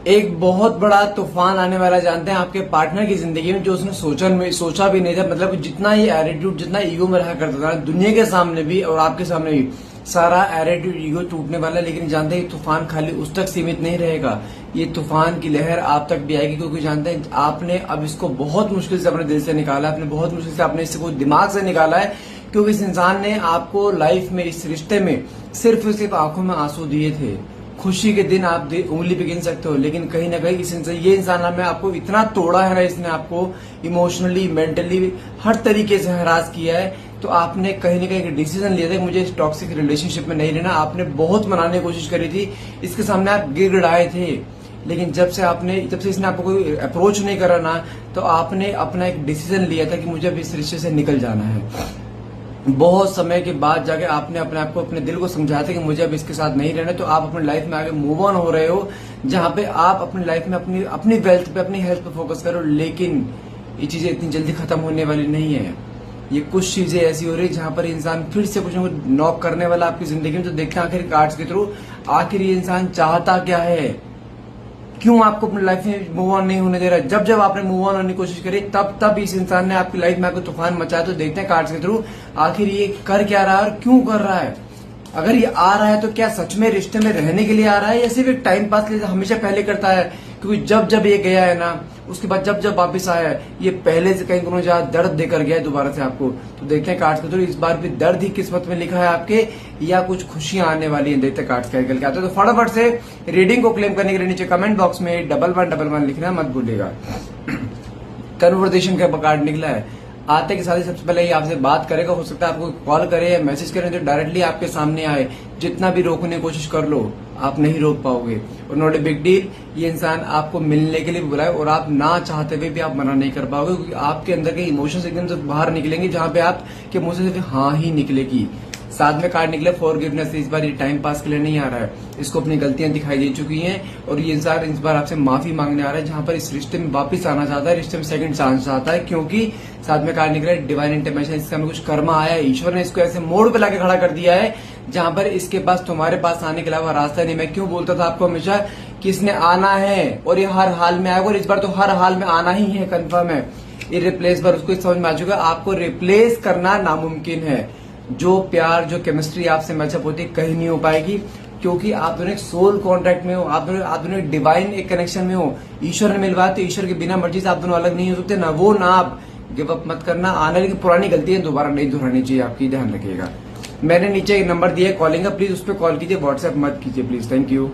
एक बहुत बड़ा तूफान आने वाला जानते हैं आपके पार्टनर की जिंदगी में, जो उसने सोचा भी नहीं था। मतलब जितना ये एटीट्यूड, जितना ईगो में रहा करता था दुनिया के सामने भी और आपके सामने भी, सारा एटीट्यूड ईगो टूटने वाला है। लेकिन जानते हैं ये तूफान खाली उस तक सीमित नहीं रहेगा, ये तूफान की लहर आप तक भी आएगी। क्योंकि जानते हैं आपने अब इसको बहुत मुश्किल से अपने दिल से निकाला, आपने बहुत मुश्किल से अपने इसको दिमाग से निकाला है। क्योंकि इस इंसान ने आपको लाइफ में, इस रिश्ते में सिर्फ आंखों में आंसू दिए थे। खुशी के दिन आप उंगली पे गिन सकते हो, लेकिन कहीं ना कहीं ये इंसान में आपको इतना तोड़ा है ना, इसने आपको इमोशनली, मेंटली हर तरीके से हरास किया है। तो आपने कहीं ना कहीं एक डिसीजन लिया था कि मुझे इस टॉक्सिक रिलेशनशिप में नहीं रहना। आपने बहुत मनाने की कोशिश करी थी, इसके सामने आप गिड़गिड़ाए थे। लेकिन जब से इसने आपको कोई अप्रोच नहीं करा ना, तो आपने अपना एक डिसीजन लिया था कि मुझे अब इस रिश्ते से निकल जाना है। बहुत समय के बाद जाके आपने अपने आप को, अपने दिल को समझाया था कि मुझे अब इसके साथ नहीं रहना। तो आप अपनी लाइफ में आगे मूव ऑन हो रहे हो, जहां पे आप अपनी लाइफ में अपनी वेल्थ पे, अपनी हेल्थ पे फोकस करो। लेकिन ये चीजें इतनी जल्दी खत्म होने वाली नहीं है। ये कुछ चीजें ऐसी हो रही है जहां पर इंसान फिर से कुछ न कुछ नॉक करने वाला आपकी जिंदगी में। तो देखते हैं आखिर कार्ड्स के थ्रू आखिर ये इंसान चाहता क्या है, क्यों आपको अपनी लाइफ में मूव ऑन नहीं होने दे रहा है। जब आपने मूव ऑन होने की कोशिश करी, तब इस इंसान ने आपकी लाइफ में आपको तूफान मचाया। तो देखते हैं कार्ड्स के थ्रू आखिर ये कर क्या रहा है और क्यों कर रहा है। अगर ये आ रहा है तो क्या सच में रिश्ते में रहने के लिए आ रहा है, या सिर्फ एक टाइम पास के लिए हमेशा पहले करता है। क्योंकि जब ये गया है ना, उसके बाद जब वापस आया है, ये पहले से कहीं कोनो ज्यादा दर्द देकर गया है दोबारा से आपको। तो देखते हैं कार्ड्स के थ्रू इस बार भी दर्द ही किस्मत में लिखा है आपके, या कुछ खुशियां आने वाली है। देखते हैं कार्ड्स क्या निकल के आते हैं। तो फटाफट से रीडिंग को क्लेम करने के लिए नीचे कमेंट बॉक्स में 1111 लिखना मत भूलिएगा। कन्वर्सेशन का कार्ड निकला है। आते के साथ ही सबसे पहले ये आपसे बात करेगा। हो सकता है आपको कॉल करे या मैसेज करे, तो डायरेक्टली आपके सामने आए। जितना भी रोकने की कोशिश कर लो, आप नहीं रोक पाओगे। और नॉट ए बिग डील, ये इंसान आपको मिलने के लिए भी बुलाए और आप ना चाहते हुए भी आप मना नहीं कर पाओगे। क्योंकि आपके अंदर के इमोशंस एकदम से बाहर निकलेंगे, जहां पे आपके मुंह से सिर्फ हाँ ही निकलेगी। साथ में कार्ड निकले फॉरगिवनेस। इस बार ये टाइम पास के लिए नहीं आ रहा है, इसको अपनी गलतियां दिखाई दे चुकी हैं और ये इंसान इस बार आपसे माफी मांगने आ रहा है। जहां पर इस रिश्ते में वापस आना चाहता है, रिश्ते में सेकंड चांस चाहता है। क्योंकि साथ में कार्ड निकला डिवाइन इंटरवेंशन। इसका कुछ कर्मा आया है, ईश्वर ने इसको ऐसे मोड़ पे लाके खड़ा कर दिया है जहां पर इसके पास, तुम्हारे पास आने के अलावा रास्ता नहीं। मैं क्यों बोलता था आपको हमेशा कि इसने आना है और ये हर हाल में आएगा, और इस बार तो हर हाल में आना ही है, कंफर्म है। इरिप्लेस पर उसको समझ में आ चुका है, आपको रिप्लेस करना नामुमकिन है। जो प्यार, जो केमिस्ट्री आपसे मैचअप होती है, कहीं नहीं हो पाएगी। क्योंकि आप दोनों एक सोल कॉन्ट्रैक्ट में हो, आप दोनों एक डिवाइन एक कनेक्शन में हो। ईश्वर ने मिलवाया, तो ईश्वर के बिना मर्जी से आप दोनों अलग नहीं हो सकते। ना वो ना आप। गिव अप मत करना। आने वाली पुरानी गलतियां दोबारा नहीं दोहरानी चाहिए आपकी, ध्यान रखिएगा। मैंने नीचे एक नंबर दिया है कॉलिंग का, प्लीज उस पर कॉल कीजिए, व्हाट्सएप मत कीजिए प्लीज। Thank you.